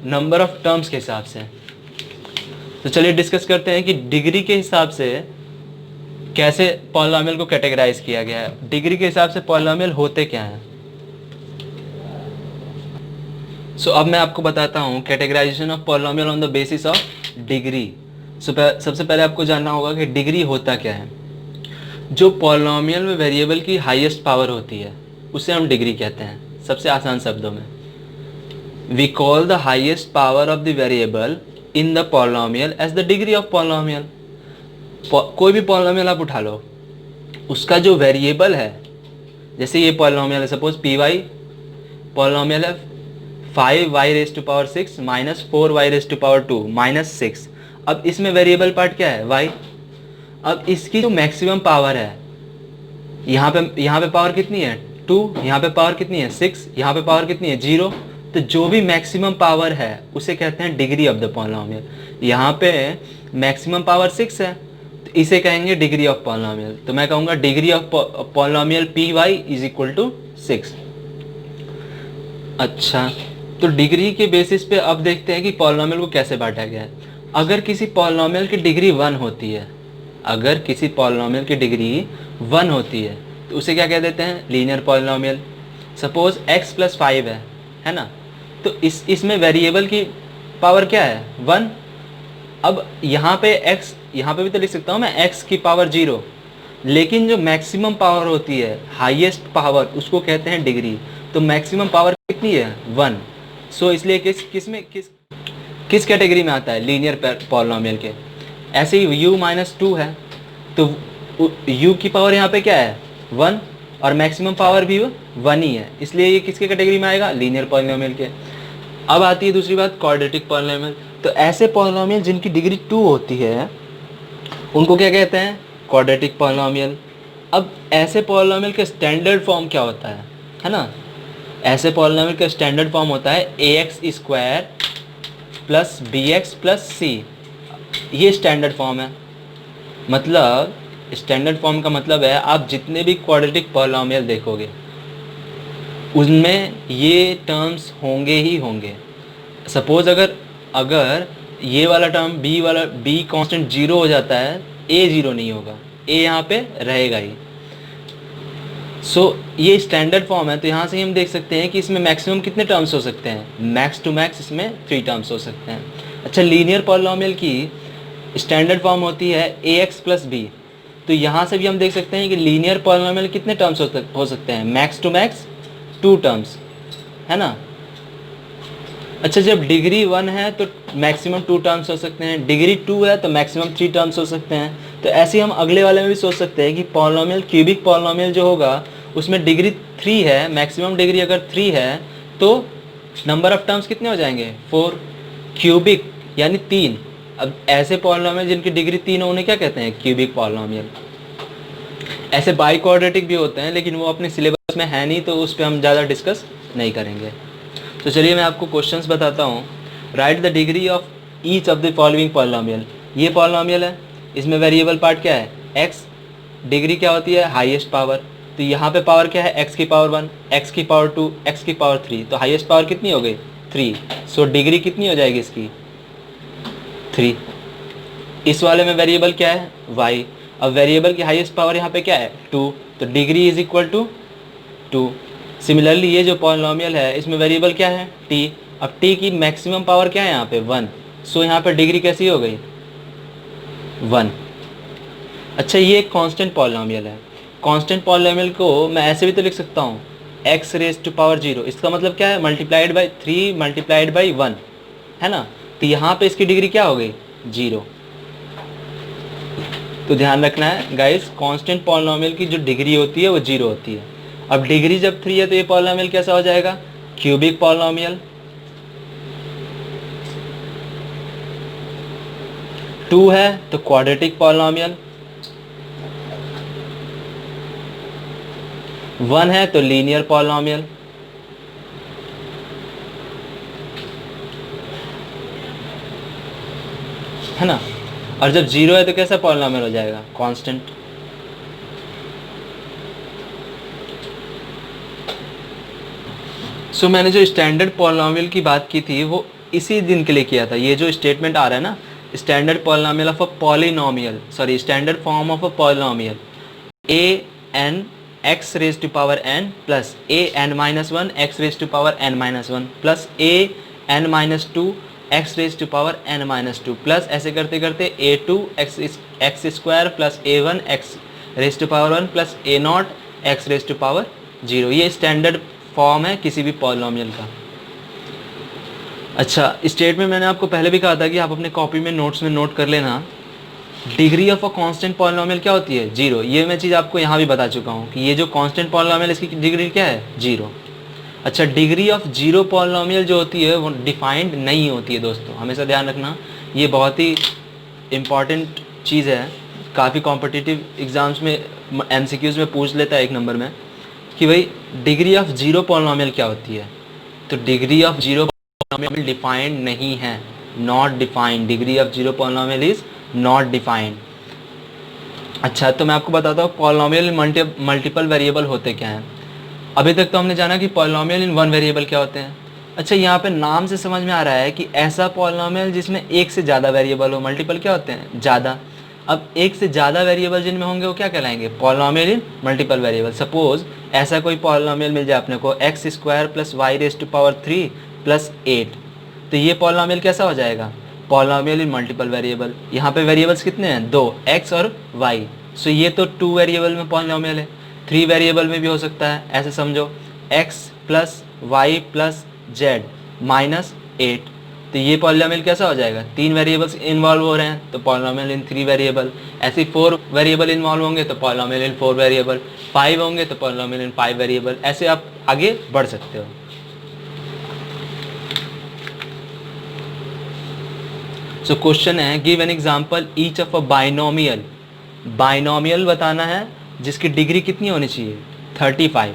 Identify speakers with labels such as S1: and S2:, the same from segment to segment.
S1: Number of terms के हिसाब से। तो चलिए डिस्कस करते हैं कि डिग्री के हिसाब से कैसे पॉलिनॉमियल को कैटेगराइज किया गया है। डिग्री के हिसाब से पॉलिनॉमियल होते क्या हैं। सो अब मैं आपको बताता हूँ categorization of polynomial on the basis of degree. सबसे पहले आपको जानना होगा कि डिग्री होता क्या है। जो पॉलिनॉमियल में वेरिएबल की हाईएस्ट पावर होती है उसे हम डिग्री कहते हैं। सबसे आसान शब्दों में, we call the highest power of the variable in the polynomial as the degree of polynomial. कोई भी पॉलिनॉमियल आप उठा लो, उसका जो वेरिएबल है, जैसे ये पॉलिनॉमियल है, सपोज पी वाई पॉलिनॉमियल है 5y⁻6 माइनस 4y⁻2 माइनस 6। अब इसमें वेरिएबल पार्ट क्या है, y। अब इसकी जो मैक्सिमम पावर है, यहाँ पे पावर कितनी है 2, यहाँ पे पावर कितनी है 6, यहाँ पे पावर कितनी है 0। तो जो भी मैक्सिमम पावर है उसे कहते हैं डिग्री ऑफ द पॉलिनॉमियल। यहाँ पे मैक्सिमम पावर 6 है तो इसे कहेंगे डिग्री ऑफ पॉलिनॉमियल। तो मैं कहूँगा degree of polynomial P y is equal to 6। अच्छा, तो डिग्री के बेसिस पे अब देखते हैं कि पॉलिनॉमियल को कैसे बांटा गया है। अगर किसी पॉलिनॉमियल की डिग्री 1 होती है, अगर किसी पॉलिनॉमियल की डिग्री 1 होती है तो उसे क्या कह देते हैं, लीनियर पॉलिनॉमियल। सपोज x + 5 है ना, तो इसमें वेरिएबल की पावर क्या है 1। अब यहाँ पे x, यहाँ पे भी तो लिख सकता हूँ मैं x की पावर 0, लेकिन जो मैक्सिमम पावर होती है, हाईएस्ट पावर, उसको कहते हैं डिग्री। तो मैक्सिमम पावर कितनी है 1। सो इसलिए किस कैटेगरी में आता है, लीनियर पॉलिनॉमियल के। ऐसे ही u-2 है तो u की पावर यहाँ पे क्या है 1 और मैक्सिमम पावर भी 1 ही है, इसलिए ये किसके कैटेगरी में आएगा, लीनियर पॉलिनॉमियल के। अब आती है दूसरी बात, क्वाड्रेटिक पॉलिनॉमियल। तो ऐसे पॉलिनॉमियल जिनकी डिग्री 2 होती है उनको क्या कहते हैं, क्वाड्रेटिक पॉलिनॉमियल। अब ऐसे पॉलिनॉमियल का स्टैंडर्ड फॉर्म क्या होता है ना, ऐसे पॉलिनॉमियल का स्टैंडर्ड फॉर्म होता है ax² + bx + c। ये स्टैंडर्ड फॉर्म है। मतलब स्टैंडर्ड फॉर्म का मतलब है आप जितने भी क्वाड्रेटिक पॉलिनॉमियल देखोगे उनमें ये टर्म्स होंगे ही होंगे। सपोज अगर ये वाला टर्म b कांस्टेंट 0 हो जाता है, a 0 नहीं होगा, a यहाँ पे रहेगा ही। सो ये स्टैंडर्ड फॉर्म है। तो यहाँ से हम देख सकते हैं कि इसमें मैक्सिमम कितने टर्म्स हो सकते हैं, मैक्स टू मैक्स इसमें 3 टर्म्स हो सकते हैं। अच्छा, लीनियर पॉलिनॉमियल की स्टैंडर्ड फॉर्म होती है ax + b। तो यहाँ से भी हम देख सकते हैं कि लीनियर पॉलिनॉमियल कितने टर्म्स हो सकते हैं, मैक्स टू मैक्स 2 टर्म्स, है ना। अच्छा, जब डिग्री 1 है तो मैक्सिमम 2 टर्म्स हो सकते हैं, डिग्री 2 है तो मैक्सिमम 3 टर्म्स हो सकते हैं। तो ऐसे ही हम अगले वाले में भी सोच सकते हैं कि पॉलिनॉमियल, क्यूबिक पॉलिनॉमियल जो होगा उसमें डिग्री 3 है, मैक्सिमम डिग्री अगर 3 है तो नंबर ऑफ टर्म्स कितने हो जाएंगे 4, क्यूबिक यानी 3। अब ऐसे पॉलिनॉमियल जिनकी डिग्री 3 हो उन्हें क्या कहते हैं, क्यूबिक पॉलिनॉमियल। ऐसे बाई क्वाड्रेटिक भी होते हैं लेकिन वो अपने सिलेबस में है नहीं, तो उस पर हम ज़्यादा डिस्कस नहीं करेंगे। तो चलिए मैं आपको क्वेश्चंस बताता हूँ। Right the degree of each of the following polynomial. ये पॉलिनॉमियल है, इसमें वेरिएबल पार्ट क्या है x, डिग्री क्या होती है हाईएस्ट पावर। तो यहाँ पे पावर क्या है x की पावर 1, x की पावर 2, x की पावर 3। तो हाईएस्ट पावर कितनी हो गई 3। सो डिग्री कितनी हो जाएगी इसकी 3। इस वाले में वेरिएबल क्या है y। अब वेरिएबल की हाईएस्ट पावर यहाँ पे क्या है 2, तो degree is equal to 2। Similarly ये जो पॉलिनॉमियल है इसमें वेरिएबल क्या है t। अब t की मैक्सिमम पावर क्या है यहाँ पे 1। सो यहाँ पे डिग्री कैसी हो गई 1। अच्छा, ये एक कांस्टेंट पॉलिनॉमियल है। कांस्टेंट पॉलिनॉमियल को मैं ऐसे भी तो लिख सकता हूँ x⁻0। इसका मतलब क्या है, मल्टीप्लाइड बाई 3 मल्टीप्लाइड बाई 1, है ना। तो यहाँ पे इसकी डिग्री क्या हो गई 0। तो ध्यान रखना है गाइस, कांस्टेंट पॉलिनॉमियल की जो डिग्री होती है वो 0 होती है। अब डिग्री जब 3 है तो ये पॉलिनॉमियल कैसा हो जाएगा, क्यूबिक पॉलिनॉमियल। 2 है तो क्वाड्रेटिक पॉलिनॉमियल, 1 है तो लीनियर पॉलिनॉमियल, है ना। और जब 0 है तो कैसा पॉलिनॉमियल हो जाएगा, कांस्टेंट। सो मैंने जो स्टैंडर्ड पॉलिनॉमियल की बात की थी वो इसी दिन के लिए किया था। ये जो स्टेटमेंट आ रहा है ना, standard polynomial of a polynomial, sorry standard form of a polynomial, a n x raise to power n plus a n minus one x raise to power n minus one plus a n minus two x raise to power n minus two plus ऐसे करते करते a two x square plus a one x raise to power one plus a nought x raise to power zero. ये standard form है किसी भी polynomial का। अच्छा, statement मैंने आपको पहले भी कहा था कि आप अपने कॉपी में नोट्स में नोट कर लेना। Degree of a constant polynomial क्या होती है? जीरो। ये मैं चीज़ आपको यहाँ भी बता चुका हूँ कि ये जो कांस्टेंट पॉलिनोमियल इसकी डिग्री क्या है? जीरो। अच्छा, डिग्री ऑफ जीरो पॉलिनोमियल जो होती है वो डिफाइंड नहीं होती है दोस्तों, हमेशा ध्यान रखना। ये बहुत ही इम्पॉर्टेंट चीज़ है, काफ़ी कॉम्पिटिटिव एग्जाम्स में एमसीक्यूज़ में पूछ लेता है एक नंबर में कि भाई डिग्री ऑफ जीरो पॉलिनोमियल क्या होती है। तो degree of zero polynomial defined नहीं है, not defined. Degree of zero polynomial is not defined. अच्छा, तो मैं आपको बताता हूँ पॉलिनोमियल मल्टीपल वेरिएबल होते क्या हैं। अभी तक तो हमने जाना कि पॉलिनोमियल इन वन वेरिएबल क्या होते हैं। अच्छा, यहाँ पे नाम से समझ में आ रहा है कि ऐसा पॉलिनोमियल जिसमें एक से ज़्यादा वेरिएबल हो। मल्टीपल क्या होते हैं? ज़्यादा। अब एक से ज़्यादा वेरिएबल जिनमें होंगे वो क्या कहलाएंगे? Polynomial in multiple variable. Suppose ऐसा कोई पॉलिनोमियल मिल जाए अपने को x square plus y raise to power 3 plus 8, तो ये पॉलिनोमियल कैसा हो जाएगा? Polynomial in multiple variable. यहाँ पे वेरिएबल्स कितने हैं? दो, एक्स और वाई। सो ये तो 2 वेरिएबल में पॉलिनोमियल है। 3 वेरिएबल में भी हो सकता है, ऐसे समझो x plus y plus z minus 8, तो ये पॉलिनोमियल कैसा हो जाएगा? 3 वेरिएबल्स इन्वॉल्व हो रहे हैं तो पॉलिनोमियल इन 3 वेरिएबल। ऐसे 4 वेरिएबल इन्वॉल्व होंगे तो पॉलिनोमियल इन 4 वेरिएबल। 5 होंगे तो पॉलिनोमियल इन 5 वेरिएबल। ऐसे आप आगे बढ़ सकते हो। सो क्वेश्चन है, give an example each of a binomial. Binomial बताना है जिसकी डिग्री कितनी होनी चाहिए? 35।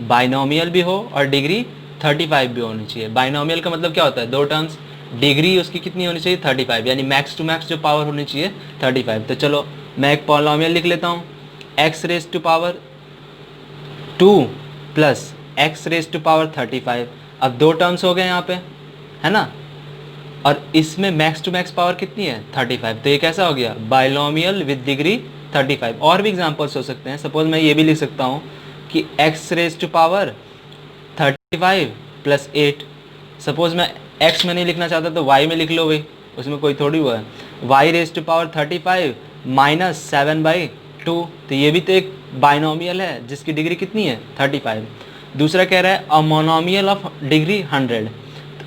S1: बाइनोमियल भी हो और डिग्री 35 भी होनी चाहिए। बाइनोमियल का मतलब क्या होता है? दो टर्म्स, डिग्री उसकी कितनी होनी चाहिए? 35, यानी मैक्स टू मैक्स जो पावर होनी चाहिए 35। तो चलो मैं एक पॉलिनोमियल लिख लेता हूँ, x raise to power 2 plus x raise to power 35। अब दो टर्म्स हो गए यहाँ पे, है ना, और इसमें मैक्स टू मैक्स पावर कितनी है? 35। तो ये कैसा हो गया? Binomial with degree 35। और भी एग्जांपल्स हो सकते हैं। सपोज मैं ये भी लिख सकता हूँ कि x raise to power 35 plus 8। Suppose मैं एक्स में नहीं लिखना चाहता तो वाई में लिख लो भाई, उसमें कोई थोड़ी हुआ है। Y raise to power 35 minus 7/2, तो ये भी तो एक बाइनोमियल है जिसकी डिग्री कितनी है? 35। दूसरा कह रहा है अ मोनोमियल ऑफ डिग्री 100।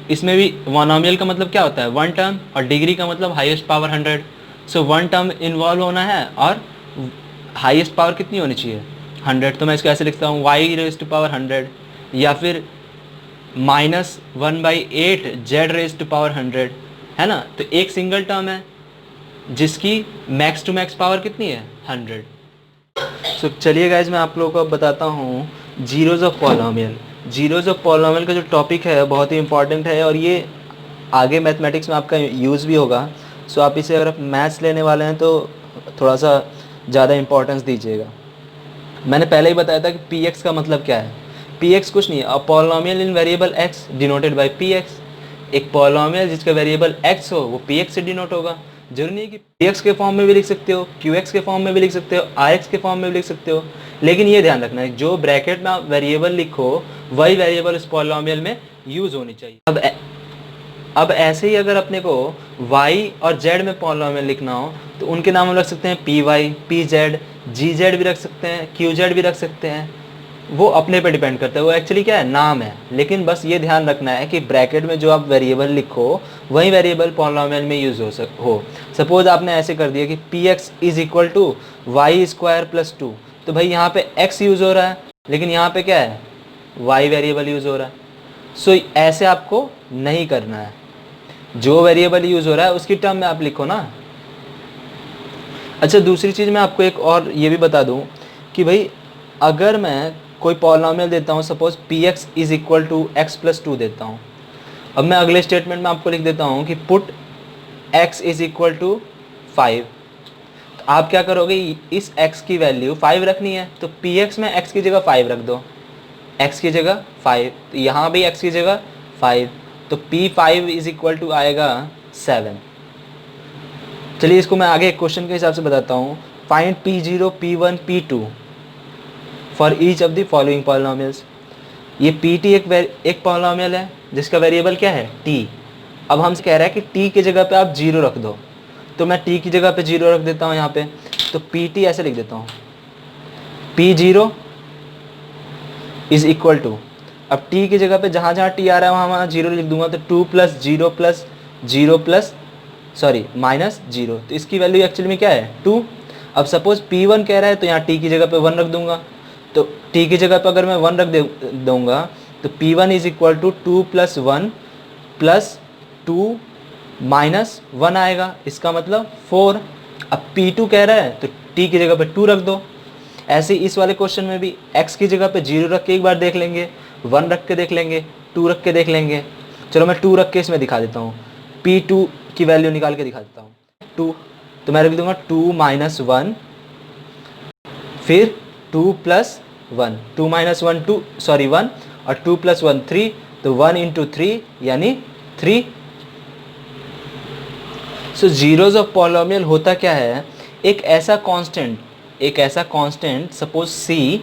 S1: इसमें भी मोनोमियल का मतलब क्या होता है? वन टर्म, और डिग्री का मतलब highest power 100। So one term involve होना है और हाईएस्ट पावर कितनी होनी चाहिए? 100। तो मैं इसको ऐसे लिखता हूँ वाई रेज टू पावर 100, या फिर minus 1/8 z raise to power 100, है ना। तो एक सिंगल टर्म है जिसकी मैक्स टू मैक्स पावर कितनी है? 100। सो चलिए गाइज, मैं आप लोगों को बताता हूँ zeros of polynomial. Zeros of polynomial का जो टॉपिक है बहुत ही इंपॉर्टेंट है और ये आगे मैथमेटिक्स में आपका यूज़ भी होगा। सो आप इसे अगर आप मैथ्स लेने वाले हैं तो थोड़ा सा ज़्यादा इंपॉर्टेंस दीजिएगा। मैंने पहले ही बताया था कि पी एक्स का मतलब क्या है। पी एक्स कुछ नहीं है, a polynomial in variable x denoted by P x. एक पॉलिनोमियल जिसका वेरिएबल एक्स हो वो पी एक्स से डिनोट होगा। जरूरी नहीं कि पी एक्स के फॉर्म में भी लिख सकते हो, क्यू एक्स के फॉर्म में भी लिख सकते हो, आई एक्स के फॉर्म में भी लिख सकते हो, लेकिन ये ध्यान रखना है जो ब्रैकेट में आप वेरिएबल लिखो वही वेरिएबल उस पॉलिनोमियल में यूज़ होनी चाहिए। अब ऐसे ही अगर अपने को y और z में पॉलिनोमियल लिखना हो तो उनके नाम हम रख सकते हैं पी वाई, पी जेड, जी जेड भी रख सकते हैं, क्यू जेड भी रख सकते हैं। वो अपने पे डिपेंड करता है, वो एक्चुअली क्या है? नाम है। लेकिन बस ये ध्यान रखना है कि ब्रैकेट में जो आप वेरिएबल लिखो वही वेरिएबल पॉलिनोमियल में यूज़ हो। सपोज आपने ऐसे कर दिया कि P x is equal to y square plus 2, तो भाई यहाँ पे x यूज़ हो रहा है लेकिन यहाँ पे क्या है? y वेरिएबल यूज़ हो रहा है। सो ऐसे आपको नहीं करना है, जो वेरिएबल यूज़ हो रहा है उसकी टर्म में आप लिखो ना। अच्छा, दूसरी चीज़ मैं आपको एक और ये भी बता दूं कि भाई अगर मैं कोई पॉलिनोमियल देता हूँ, suppose P x is equal to x plus 2 देता हूँ। अब मैं अगले स्टेटमेंट में आपको लिख देता हूँ कि put x is equal to 5। तो आप क्या करोगे? इस x की वैल्यू 5 रखनी है तो पी एक्स में x की जगह 5 रख दो, x की जगह 5, तो यहाँ भी x की जगह 5। तो P5 इज इक्वल टू आएगा 7। चलिए इसको मैं आगे एक क्वेश्चन के हिसाब से बताता हूँ। Find P0, P1, P2 for each of the following polynomials. ये Pt एक पॉलिनोमियल है जिसका वेरिएबल क्या है t। अब हमसे कह रहा है कि t की जगह पे आप 0 रख दो, तो मैं t की जगह पे 0 रख देता हूँ यहाँ पे। तो Pt ऐसे लिख देता हूँ, P0 इज इक्वल टू, अब t की जगह पे जहाँ जहाँ t आ रहा है वहाँ वहाँ 0 लिख दूंगा, तो 2 प्लस 0 प्लस 0 प्लस माइनस 0, तो इसकी वैल्यू एक्चुअली में क्या है 2। अब सपोज P1 कह रहा है तो यहाँ t की जगह पे 1 रख दूंगा, तो t की जगह पे अगर मैं 1 रख दूंगा तो P1 is equal to 2 plus 1 plus 2 minus 1 आएगा, इसका मतलब 4। अब P2 कह रहा है तो t की जगह पे 2 रख दो। ऐसे इस वाले क्वेश्चन में भी x की जगह पे 0 रख के एक बार देख लेंगे, 1 रख के देख लेंगे, 2 रख के देख लेंगे। चलो मैं 2 रख के इसमें दिखा देता हूँ, P2 की वैल्यू निकाल के दिखा देता हूँ 2, तो मैं रख दूंगा 2 माइनस 1 फिर 2 प्लस 1, 2 माइनस 1 1 और 2 प्लस 1 3, तो 1 इंटू 3 यानी 3। सो जीरोज ऑफ पॉलिनोमियल होता क्या है, एक ऐसा कांस्टेंट सपोज c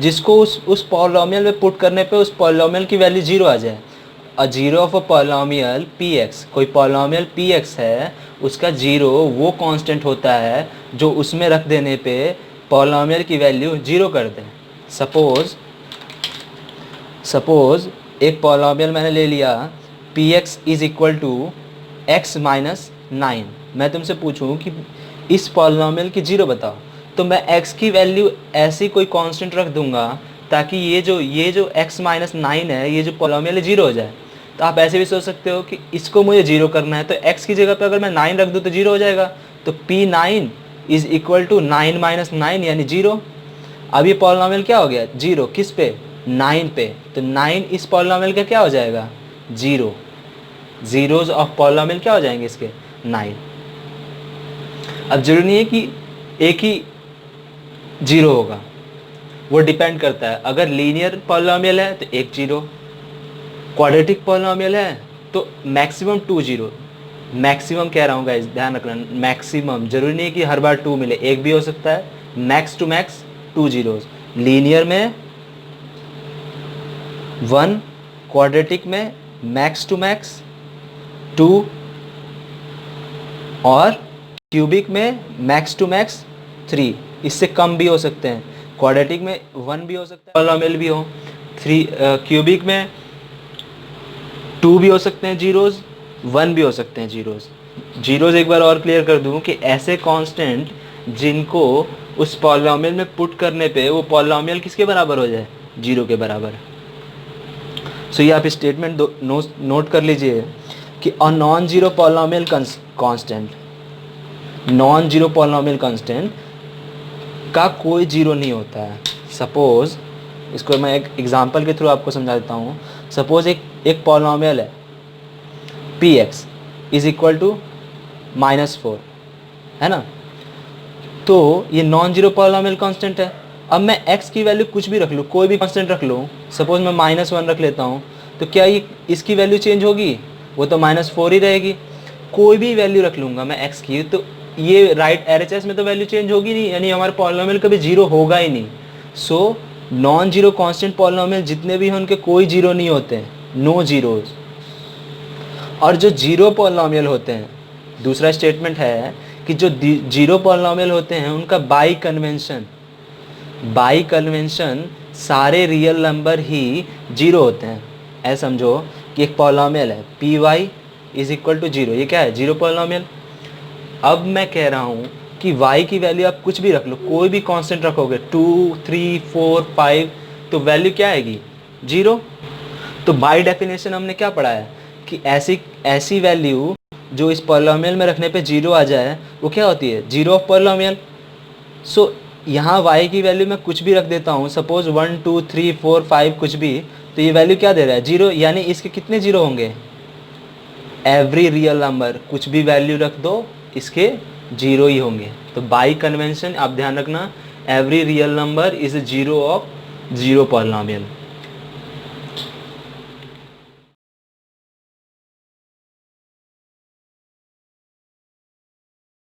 S1: जिसको उस पॉलिनोमियल में पुट करने पे उस पॉलिनोमियल की वैल्यू 0 आ जाए। A zero of a polynomial px, कोई पॉलिनोमियल px है, उसका 0 वो कांस्टेंट होता है जो उसमें रख देने पे पॉलिनोमियल की वैल्यू 0 कर दें। सपोज एक पॉलिनोमियल मैंने ले लिया px is equal to x minus 9। मैं तुमसे पूछूं कि इस पॉलिनोमियल की 0 बताओ, तो मैं x की वैल्यू ऐसी कोई कांस्टेंट रख दूंगा ताकि ये जो x माइनस 9 है, ये जो पॉलिनोमियल है 0 हो जाए। तो आप ऐसे भी सोच सकते हो कि इसको मुझे 0 करना है, तो x की जगह पे अगर मैं 9 रख दूँ तो 0 हो जाएगा। तो P9 is equal to 9 minus 9 यानी 0। अब ये पॉलिनोमियल क्या हो गया 0, किस पे 9 पे, तो 9 इस पॉलिनोमियल का क्या हो जाएगा 0। जीरोज ऑफ पॉलिनोमियल क्या हो जाएंगे इसके 9। अब जरूरी नहीं है कि एक ही 0 होगा, वो डिपेंड करता है। अगर लीनियर पॉलिनोमियल है तो एक 0, क्वाड्रेटिक पॉलिनोमियल है तो मैक्सिमम 2 0। मैक्सिमम कह रहा हूँ गाइस, ध्यान रखना, मैक्सिमम, जरूरी नहीं है कि हर बार 2 मिले, एक भी हो सकता है। Max to max 2 zeros, linear में 1, क्वाड्रेटिक में मैक्स टू मैक्स 2 और क्यूबिक में मैक्स टू मैक्स 3। इससे कम भी हो सकते हैं, क्वाड्रेटिक में 1 भी हो सकता है, पॉलिनोमियल भी हो 3, क्यूबिक में 2 भी हो सकते हैं जीरोज, 1 भी हो सकते हैं जीरोज। एक बार और क्लियर कर दूं कि ऐसे कांस्टेंट जिनको उस पॉलिनोमियल में पुट करने पे वो पॉलिनोमियल किसके बराबर हो जाए 0 के बराबर। सो ये आप स्टेटमेंट नोट कर लीजिए कि a non zero polynomial constant का कोई 0 नहीं होता है। सपोज इसको मैं एक एग्जांपल के थ्रू आपको समझा देता हूँ। सपोज एक पॉलिनोमियल है px इज इक्वल टू -4, है ना, तो ये नॉन जीरो पॉलिनोमियल कांस्टेंट है। अब मैं x की वैल्यू कुछ भी रख लूँ, कोई भी कांस्टेंट रख लूँ, सपोज मैं -1 रख लेता हूँ, तो क्या ये इसकी वैल्यू चेंज होगी, वो तो -4 ही रहेगी। कोई भी वैल्यू रख लूँगा मैं x की, तो ये राइट RHS में तो वैल्यू चेंज होगी नहीं, यानी हमारे पॉलिनोमियल कभी 0 होगा ही नहीं। So non zero constant polynomial जितने भी हैं उनके कोई 0 नहीं होते हैं, नो जीरोज। और जो जीरो पॉलिनोमियल होते हैं, दूसरा स्टेटमेंट है कि जो जीरो पॉलिनोमियल होते हैं उनका बाई कन्वेंशन सारे रियल नंबर ही 0 होते हैं। ऐसा समझो कि एक पॉलिनोमियल है py इज इक्वल टू 0, ये क्या है 0 पॉलिनोमियल। अब मैं कह रहा हूँ कि y की वैल्यू आप कुछ भी रख लो, कोई भी कांस्टेंट रखोगे 2, 3, 4, 5, तो वैल्यू क्या आएगी 0। तो बाय डेफिनेशन हमने क्या पढ़ा है कि ऐसी वैल्यू जो इस पॉलिनोमियल में रखने पे 0 आ जाए वो क्या होती है 0 ऑफ पॉलिनोमियल। सो यहाँ y की वैल्यू मैं कुछ भी रख देता हूँ, सपोज 1, 2, 3, 4, 5 कुछ भी, तो ये वैल्यू क्या दे रहा है 0, यानी इसके कितने 0 होंगे एवरी रियल नंबर, कुछ भी वैल्यू रख दो इसके 0 ही होंगे। तो बाई कन्वेंशन आप ध्यान रखना, every real number is 0 of 0 polynomial.